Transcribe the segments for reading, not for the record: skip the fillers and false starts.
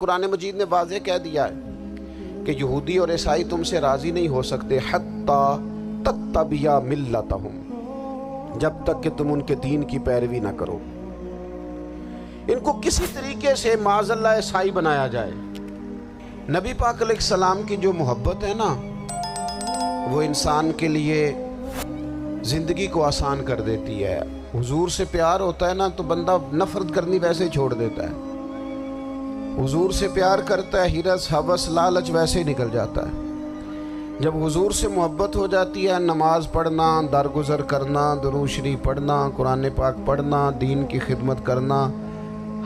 قرآن مجید نے واضح کہہ دیا ہے کہ یہودی اور عیسائی تم سے راضی نہیں ہو سکتے حتی تتبع ملتہم، جب تک کہ تم ان کے دین کی پیروی نہ کرو، ان کو کسی طریقے سے معاذ اللہ عیسائی بنایا جائے۔ نبی پاک علیہ السلام کی جو محبت ہے نا، وہ انسان کے لیے زندگی کو آسان کر دیتی ہے۔ حضور سے پیار ہوتا ہے نا تو بندہ نفرت کرنی ویسے ہی چھوڑ دیتا ہے۔ حضور سے پیار کرتا ہے، ہرس ہوس لالچ ویسے ہی نکل جاتا ہے۔ جب حضور سے محبت ہو جاتی ہے، نماز پڑھنا، درگزر کرنا، درود شریف پڑھنا، قرآن پاک پڑھنا، دین کی خدمت کرنا،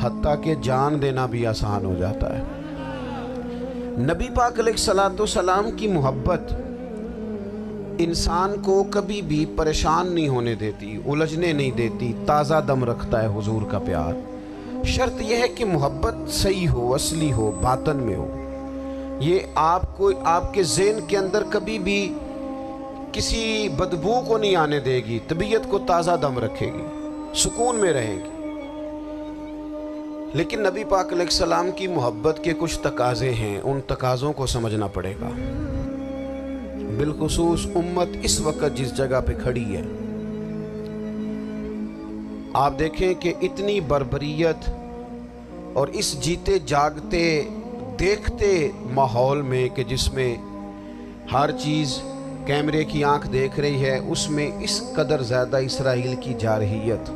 حتیٰ کہ جان دینا بھی آسان ہو جاتا ہے۔ نبی پاک علیہ السلام کی محبت انسان کو کبھی بھی پریشان نہیں ہونے دیتی، الجھنے نہیں دیتی، تازہ دم رکھتا ہے حضور کا پیار۔ شرط یہ ہے کہ محبت صحیح ہو، اصلی ہو، باطن میں ہو۔ یہ آپ کے ذہن کے اندر کبھی بھی کسی بدبو کو نہیں آنے دے گی، طبیعت کو تازہ دم رکھے گی، سکون میں رہے گی۔ لیکن نبی پاک علیہ السلام کی محبت کے کچھ تقاضے ہیں، ان تقاضوں کو سمجھنا پڑے گا۔ بالخصوص امت اس وقت جس جگہ پہ کھڑی ہے، آپ دیکھیں کہ اتنی بربریت اور اس جیتے جاگتے دیکھتے ماحول میں کہ جس میں ہر چیز کیمرے کی آنکھ دیکھ رہی ہے، اس میں اس قدر زیادہ اسرائیل کی جارحیت،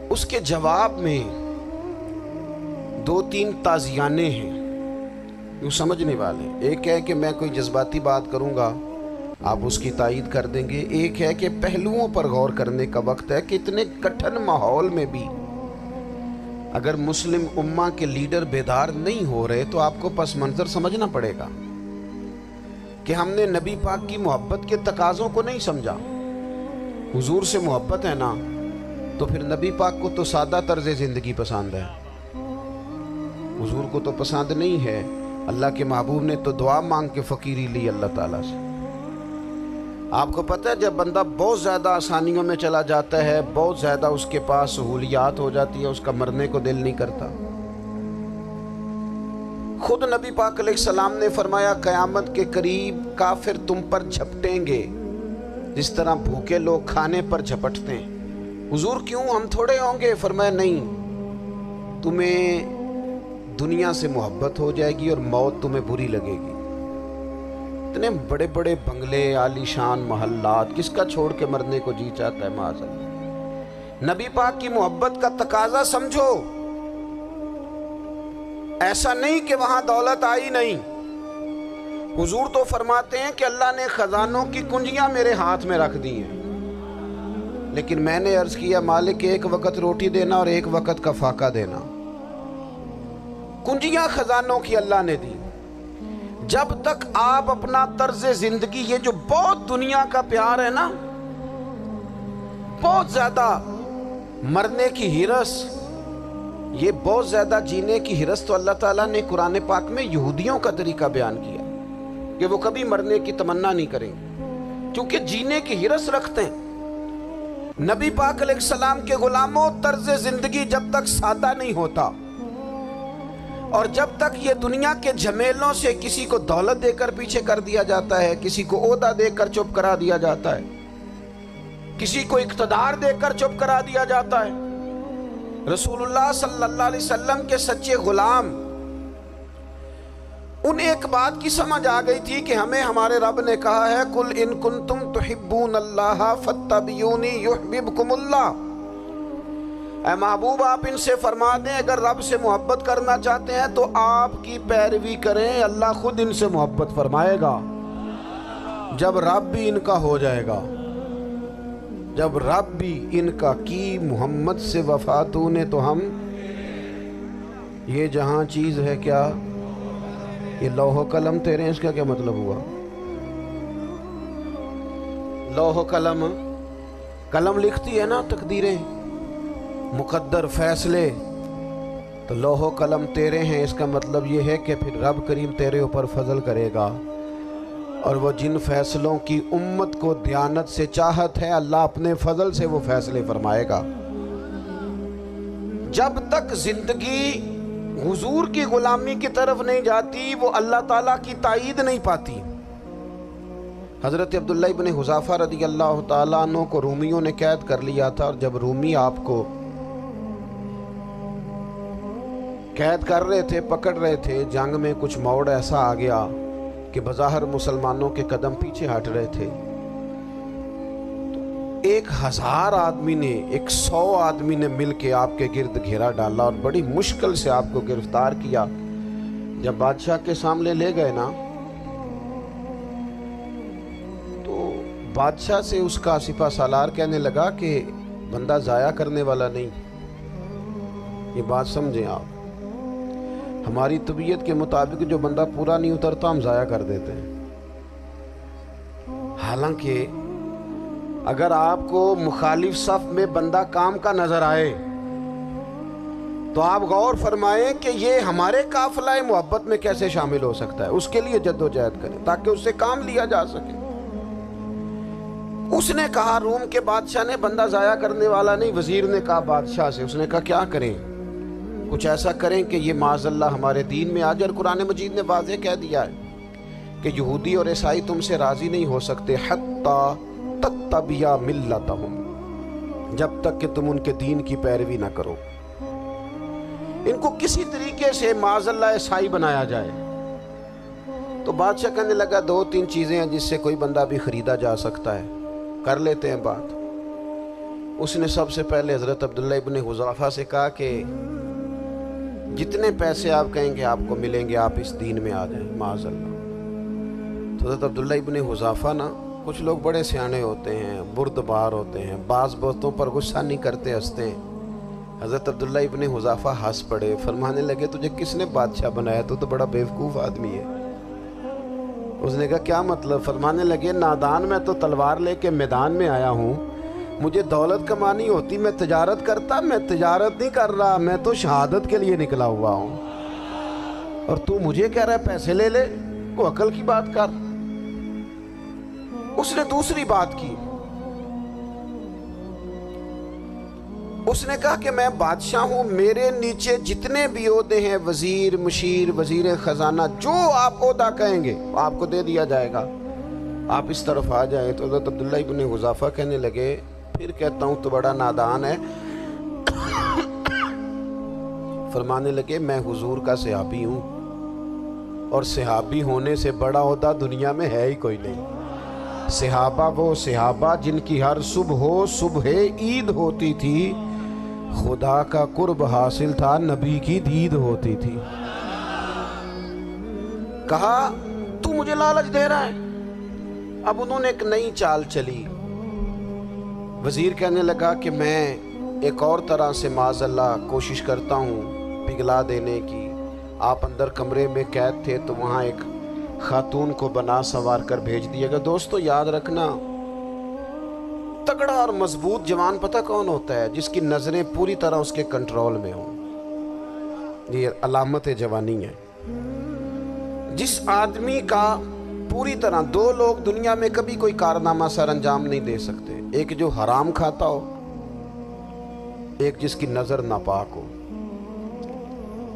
اس کے جواب میں دو تین تازیانے ہیں جو سمجھنے والے۔ ایک ہے کہ میں کوئی جذباتی بات کروں گا، آپ اس کی تائید کر دیں گے۔ ایک ہے کہ پہلوؤں پر غور کرنے کا وقت ہے کہ اتنے کٹھن ماحول میں بھی اگر مسلم امہ کے لیڈر بیدار نہیں ہو رہے تو آپ کو پس منظر سمجھنا پڑے گا کہ ہم نے نبی پاک کی محبت کے تقاضوں کو نہیں سمجھا۔ حضور سے محبت ہے نا تو پھر نبی پاک کو تو سادہ طرز زندگی پسند ہے، حضور کو تو پسند نہیں ہے۔ اللہ کے محبوب نے تو دعا مانگ کے فقیری لی اللہ تعالیٰ سے۔ آپ کو پتہ ہے جب بندہ بہت زیادہ آسانیوں میں چلا جاتا ہے، بہت زیادہ اس کے پاس سہولیات ہو جاتی ہے، اس کا مرنے کو دل نہیں کرتا۔ خود نبی پاک علیہ السلام نے فرمایا قیامت کے قریب کافر تم پر جھپٹیں گے جس طرح بھوکے لوگ کھانے پر جھپٹتے ہیں۔ حضور کیوں، ہم تھوڑے ہوں گے؟ فرمایا نہیں، تمہیں دنیا سے محبت ہو جائے گی اور موت تمہیں بری لگے گی۔ اتنے بڑے بڑے بنگلے، عالی شان محلات، کس کا چھوڑ کے مرنے کو جی چاہتا ہے معاذ اللہ۔ نبی پاک کی محبت کا تقاضا سمجھو، ایسا نہیں کہ وہاں دولت آئی نہیں۔ حضور تو فرماتے ہیں کہ اللہ نے خزانوں کی کنجیاں میرے ہاتھ میں رکھ دی ہیں، لیکن میں نے عرض کیا مالک ایک وقت روٹی دینا اور ایک وقت کا فاقہ دینا۔ کنجیاں خزانوں کی اللہ نے دی۔ جب تک آپ اپنا طرز زندگی، یہ جو بہت دنیا کا پیار ہے نا، بہت زیادہ مرنے کی ہرس، یہ بہت زیادہ جینے کی ہرس تو اللہ تعالیٰ نے قرآن پاک میں یہودیوں کا طریقہ بیان کیا کہ وہ کبھی مرنے کی تمنا نہیں کریں کیونکہ جینے کی ہرس رکھتے ہیں۔ نبی پاک علیہ السلام کے غلاموں، طرز زندگی جب تک سادہ نہیں ہوتا اور جب تک یہ دنیا کے جھمیلوں سے کسی کو دولت دے کر پیچھے کر دیا جاتا ہے، کسی کو عہدہ دے کر چپ کرا دیا جاتا ہے، کسی کو اقتدار دے کر چپ کرا دیا جاتا ہے، رسول اللہ صلی اللہ علیہ وسلم کے سچے غلام ان ایک بات کی سمجھ آ گئی تھی کہ ہمیں ہمارے رب نے کہا ہے قُلْ إِن كُنْتُمْ تُحِبُّونَ اللَّهَ فَاتَّبِعُونِي يُحْبِبْكُمُ اللَّهُ۔ اے محبوب آپ ان سے فرما دیں اگر رب سے محبت کرنا چاہتے ہیں تو آپ کی پیروی کریں، اللہ خود ان سے محبت فرمائے گا۔ جب رب بھی ان کا ہو جائے گا، جب رب بھی ان کا کی محمد سے وفاتوں نے تو ہم، یہ جہاں چیز ہے کیا، یہ لوح و قلم تیرے، اس کا کیا مطلب ہوا؟ لوح و قلم، قلم لکھتی ہے نا تقدیریں، مقدر فیصلے، تو لوح و قلم تیرے ہیں، اس کا مطلب یہ ہے کہ پھر رب کریم تیرے اوپر فضل کرے گا، اور وہ جن فیصلوں کی امت کو دیانت سے چاہت ہے اللہ اپنے فضل سے وہ فیصلے فرمائے گا۔ جب تک زندگی حضور کی غلامی کی طرف نہیں جاتی وہ اللہ تعالیٰ کی تائید نہیں پاتی۔ حضرت عبداللہ ابن حذافہ رضی اللہ تعالیٰ عنہ کو رومیوں نے قید کر لیا تھا، اور جب رومی آپ کو قید کر رہے تھے، پکڑ رہے تھے، جنگ میں کچھ موڑ ایسا آ گیا کہ بظاہر مسلمانوں کے قدم پیچھے ہٹ رہے تھے، 1000 آدمی نے 100 آدمی نے مل کے آپ کے گرد گھیرا ڈالا اور بڑی مشکل سے آپ کو گرفتار کیا۔ جب بادشاہ کے سامنے لے گئے نا، تو بادشاہ سے اس کا سپہ سالار کہنے لگا کہ بندہ ضائع کرنے والا نہیں۔ یہ بات سمجھیں آپ، ہماری طبیعت کے مطابق جو بندہ پورا نہیں اترتا ہم ضائع کر دیتے ہیں۔ حالانکہ اگر آپ کو مخالف صف میں بندہ کام کا نظر آئے تو آپ غور فرمائیں کہ یہ ہمارے قافلہ محبت میں کیسے شامل ہو سکتا ہے، اس کے لیے جد و جہد کریں تاکہ اس سے کام لیا جا سکے۔ اس نے کہا، روم کے بادشاہ نے بندہ ضائع کرنے والا نہیں۔ وزیر نے کہا بادشاہ سے، اس نے کہا کیا کریں؟ کچھ ایسا کریں کہ یہ معاذ اللہ ہمارے دین میں آ جائے۔ اور قرآن مجید نے واضح کہہ دیا ہے کہ یہودی اور عیسائی تم سے راضی نہیں ہو سکتے حتیٰ تتبع ملتہم، جب تک کہ تم ان کے دین کی پیروی نہ کرو۔ ان کو کسی طریقے سے معاذ اللہ عیسائی بنایا جائے۔ تو بادشاہ کہنے لگا 2-3 چیزیں ہیں جس سے کوئی بندہ بھی خریدا جا سکتا ہے، کر لیتے ہیں بات۔ اس نے سب سے پہلے حضرت عبداللہ ابن حذافہ سے کہا کہ جتنے پیسے آپ کہیں گے آپ کو ملیں گے، آپ اس دین میں آ جائیں معاذ اللہ۔ تو حضرت عبداللہ ابن حذافہ نا، کچھ لوگ بڑے سیانے ہوتے ہیں، بردبار ہوتے ہیں، بعض باتوں پر غصہ نہیں کرتے، ہنستے ہیں۔ حضرت عبداللہ ابن حذافہ ہنس پڑے، فرمانے لگے تجھے کس نے بادشاہ بنایا؟ تو بڑا بیوقوف آدمی ہے۔ اس نے کہا کیا مطلب؟ فرمانے لگے نادان، میں تو تلوار لے کے میدان میں آیا ہوں، مجھے دولت کمانی ہوتی میں تجارت کرتا، میں تجارت نہیں کر رہا، میں تو شہادت کے لیے نکلا ہوا ہوں، اور تو مجھے کہہ رہا ہے پیسے لے لے، کو عقل کی بات کر۔ اس نے دوسری بات کی، اس نے کہا کہ میں بادشاہ ہوں، میرے نیچے جتنے بھی عہدے ہیں، وزیر، مشیر، وزیر خزانہ، جو آپ عہدہ کہیں گے آپ کو دے دیا جائے گا، آپ اس طرف آ جائیں۔ تو حضرت عبداللہ ابن حذافہ کہنے لگے پھر کہتا ہوں تو بڑا نادان ہے۔ فرمانے لگے میں حضور کا صحابی ہوں، اور صحابی ہونے سے بڑا عہدہ دنیا میں ہے ہی کوئی نہیں۔ صحابہ وہ صحابہ جن کی ہر صبح عید ہوتی تھی، خدا کا قرب حاصل تھا، نبی کی دید ہوتی تھی۔ کہا تو مجھے لالچ دے رہا ہے۔ اب انہوں نے ایک نئی چال چلی۔ وزیر کہنے لگا کہ میں ایک اور طرح سے معاذ اللہ کوشش کرتا ہوں پگھلا دینے کی۔ آپ اندر کمرے میں قید تھے تو وہاں ایک خاتون کو بنا سنوار کر بھیج دیا گیا۔ دوستو یاد رکھنا، تگڑا اور مضبوط جوان پتہ کون ہوتا ہے؟ جس کی نظریں پوری طرح اس کے کنٹرول میں ہوں۔ یہ علامت جوانی ہے۔ جس آدمی کا پوری طرح، 2 لوگ دنیا میں کبھی کوئی کارنامہ سر انجام نہیں دے سکتے، ایک جو حرام کھاتا ہو، ایک جس کی نظر ناپاک ہو۔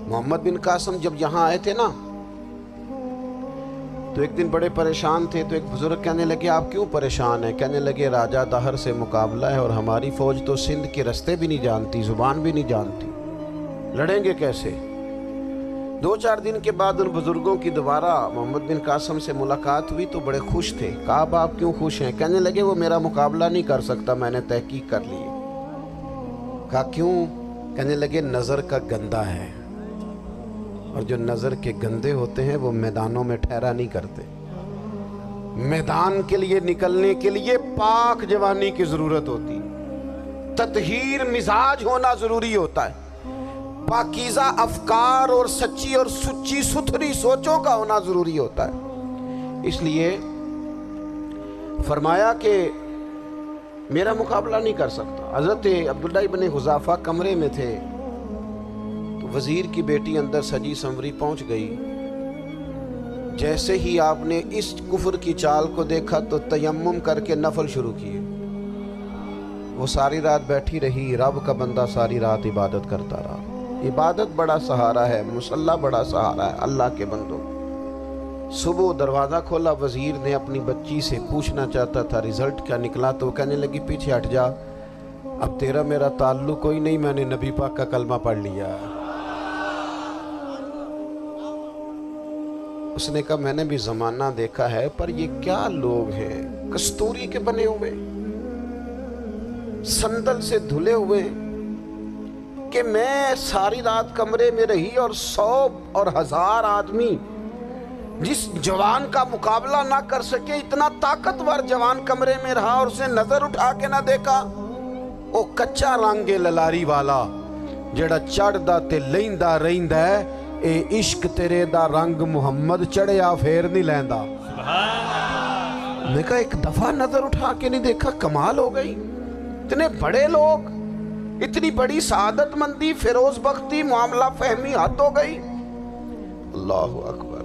محمد بن قاسم جب یہاں آئے تھے نا، تو ایک دن بڑے پریشان تھے، تو ایک بزرگ کہنے لگے آپ کیوں پریشان ہیں؟ کہنے لگے راجہ دہر سے مقابلہ ہے، اور ہماری فوج تو سندھ کے رستے بھی نہیں جانتی، زبان بھی نہیں جانتی، لڑیں گے کیسے؟ 2-4 دن کے بعد ان بزرگوں کی دوبارہ محمد بن قاسم سے ملاقات ہوئی تو بڑے خوش تھے۔ کہا اب آپ کیوں خوش ہیں؟ کہنے لگے وہ میرا مقابلہ نہیں کر سکتا، میں نے تحقیق کر لی۔ کہا کیوں؟ کہنے لگے نظر کا گندہ ہے، اور جو نظر کے گندے ہوتے ہیں وہ میدانوں میں ٹھہرا نہیں کرتے۔ میدان کے لیے نکلنے کے لیے پاک جوانی کی ضرورت ہوتی، تطہیر مزاج ہونا ضروری ہوتا ہے، پاکیزہ افکار اور سچی اور سچی ستھری سوچوں کا ہونا ضروری ہوتا ہے۔ اس لیے فرمایا کہ میرا مقابلہ نہیں کر سکتا۔ حضرت عبداللہ ابن حذافہ کمرے میں تھے، تو وزیر کی بیٹی اندر سجی سنوری پہنچ گئی۔ جیسے ہی آپ نے اس کفر کی چال کو دیکھا تو تیمم کر کے نفل شروع کیے۔ وہ ساری رات بیٹھی رہی، رب کا بندہ ساری رات عبادت کرتا رہا۔ عبادت بڑا سہارا ہے، مصلی بڑا سہارا ہے اللہ کے بندوں۔ صبح دروازہ کھولا، وزیر نے اپنی بچی سے پوچھنا چاہتا تھا رزلٹ کیا نکلا، تو وہ کہنے لگی پیچھے ہٹ جا، اب تیرا میرا تعلق کوئی نہیں، میں نے نبی پاک کا کلمہ پڑھ لیا۔ اس نے کہا میں نے بھی زمانہ دیکھا ہے، پر یہ کیا لوگ ہیں، کستوری کے بنے ہوئے، سندل سے دھلے ہوئے، کہ میں ساری رات کمرے میں رہی اور 100 اور 1000 آدمی جس جوان کا مقابلہ نہ کر سکے، اتنا طاقتور جوان کمرے میں رہا اور اسے نظر اٹھا کے نہ دیکھا۔ او کچا رنگے للاری والا جڑا چڑھ دا تے لیندا رہندا ہے، اے عشق تیرے دا رنگ محمد چڑھیا پھر نہیں لیندا۔ میں کہا ایک دفعہ نظر اٹھا کے نہیں دیکھا، کمال ہو گئی۔ اتنے بڑے لوگ، اتنی بڑی سعادت مندی، فیروز بختی، معاملہ فہمی، حد ہو گئی۔ اللہ اکبر۔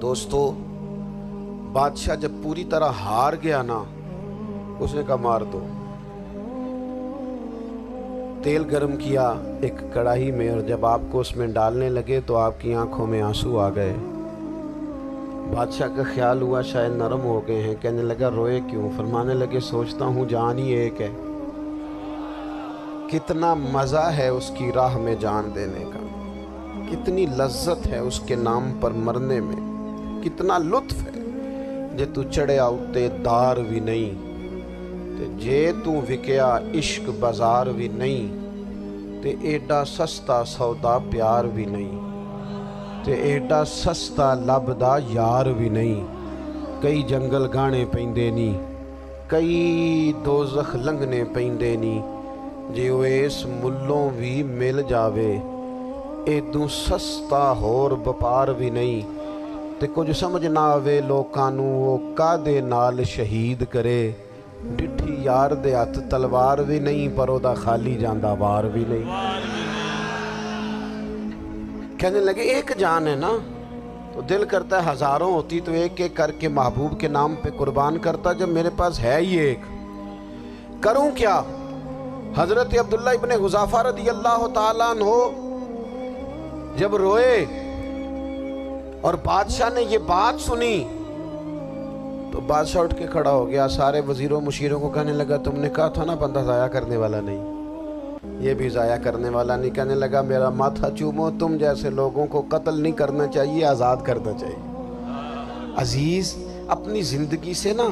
دوستو، بادشاہ جب پوری طرح ہار گیا نا، اس نے کہا مار دو۔ تیل گرم کیا ایک کڑاہی میں، اور جب آپ کو اس میں ڈالنے لگے تو آپ کی آنکھوں میں آنسو آ گئے۔ بادشاہ کا خیال ہوا شاید نرم ہو گئے ہیں، کہنے لگا روئے کیوں؟ فرمانے لگے سوچتا ہوں جان ہی ایک ہے، کتنا مزہ ہے اس کی راہ میں جان دینے کا، کتنی لذت ہے اس کے نام پر مرنے میں، کتنا لطف ہے۔ جے تو چڑھیا اتے دار بھی نہیں، تے جے تو وکیا عشق بازار بھی نہیں، تے ایڈا سستا سودا پیار بھی نہیں، تے ایڈا سستا لبدا یار بھی نہیں۔ کئی جنگل گانے پیندے نی، کئی دوزخ لنگنے پیندے نی، جے وہ اس ملوں بھی مل جاوے، ایدوں سستا ہور بپار بھی نہیں۔ تے کچھ سمجھ نہ آوے لوکانوں وہ کادے نال شہید کرے، ڈٹھی یار دے ہاتھ تلوار بھی نہیں، پر او دا خالی جاندہ وار بھی نہیں۔ کہنے لگے ایک جان ہے نا، تو دل کرتا ہے ہزاروں ہوتی تو ایک ایک کر کے محبوب کے نام پہ قربان کرتا، جب میرے پاس ہے ہی ایک، کروں کیا؟ حضرت عبداللہ ابن حذافہ رضی اللہ تعالیٰ عنہ جب روئے اور بادشاہ نے یہ بات سنی تو بادشاہ اٹھ کے کھڑا ہو گیا، سارے وزیروں مشیروں کو کہنے لگا تم نے کہا تھا نا بندہ ضائع کرنے والا نہیں، یہ بھی ضائع کرنے والا نہیں۔ کہنے لگا میرا ماتھا چومو، تم جیسے لوگوں کو قتل نہیں کرنا چاہیے، آزاد کرنا چاہیے۔ عزیز، اپنی زندگی سے نا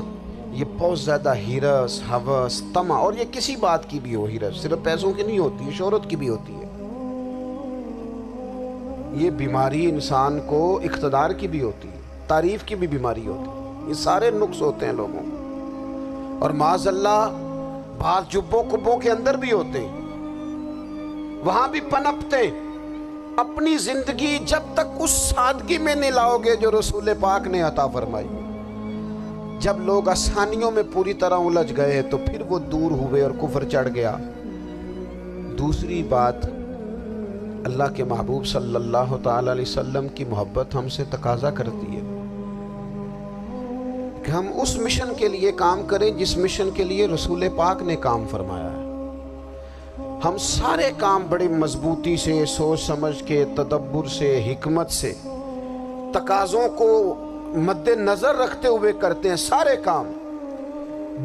یہ بہت زیادہ ہرس، ہوس، طمع، اور یہ کسی بات کی بھی ہو، ہرس صرف پیسوں کی نہیں ہوتی ہے، شہرت کی بھی ہوتی ہے، یہ بیماری انسان کو اقتدار کی بھی ہوتی ہے، تعریف کی بھی بیماری ہوتی ہے، یہ سارے نقص ہوتے ہیں لوگوں، اور معاذ اللہ بعض جبوں کبوں کے اندر بھی ہوتے ہیں، وہاں بھی پنپتے۔ اپنی زندگی جب تک اس سادگی میں نہیں لاؤ گے جو رسول پاک نے عطا فرمائی، جب لوگ آسانیوں میں پوری طرح الجھ گئے تو پھر وہ دور ہوئے اور کفر چڑھ گیا۔ دوسری بات، اللہ کے محبوب صلی اللہ تعالی علیہ وسلم کی محبت ہم سے تقاضا کرتی ہے کہ ہم اس مشن کے لیے کام کریں جس مشن کے لیے رسول پاک نے کام فرمایا ہے۔ ہم سارے کام بڑی مضبوطی سے، سوچ سمجھ کے، تدبر سے، حکمت سے، تقاضوں کو مد نظر رکھتے ہوئے کرتے ہیں سارے کام۔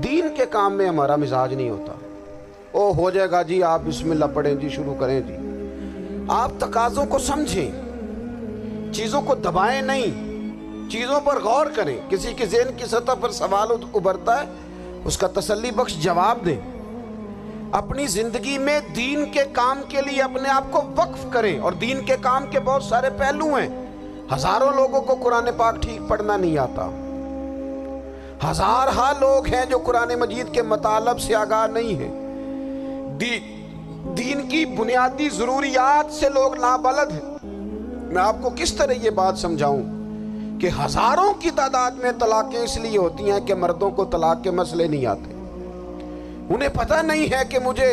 دین کے کام میں ہمارا مزاج نہیں ہوتا، او ہو جائے گا جی، آپ بسم اللہ پڑھیں جی، شروع کریں جی۔ آپ تقاضوں کو سمجھیں، چیزوں کو دبائیں نہیں، چیزوں پر غور کریں۔ کسی کے ذہن کی سطح پر سوال ابھرتا ہے، اس کا تسلی بخش جواب دیں۔ اپنی زندگی میں دین کے کام کے لیے اپنے آپ کو وقف کریں، اور دین کے کام کے بہت سارے پہلو ہیں۔ ہزاروں لوگوں کو قرآن پاک ٹھیک پڑھنا نہیں آتا، ہزارہا لوگ ہیں جو قرآن مجید کے مطالب سے آگاہ نہیں ہیں، دین کی بنیادی ضروریات سے لوگ نابلد ہیں۔ میں آپ کو کس طرح یہ بات سمجھاؤں کہ ہزاروں کی تعداد میں طلاقیں اس لیے ہوتی ہیں کہ مردوں کو طلاق کے مسئلے نہیں آتے، انہیں پتہ نہیں ہے کہ مجھے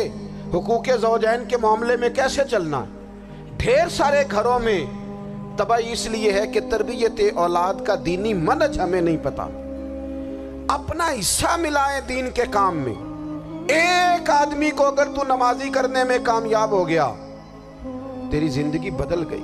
حقوق زوجین کے معاملے میں کیسے چلنا ہے۔ ڈھیر سارے گھروں میں تباہی اس لیے ہے کہ تربیت اولاد کا دینی منہج ہمیں نہیں پتا۔ اپنا حصہ ملائیں دین کے کام میں۔ ایک آدمی کو اگر تو نمازی کرنے میں کامیاب ہو گیا، تیری زندگی بدل گئی.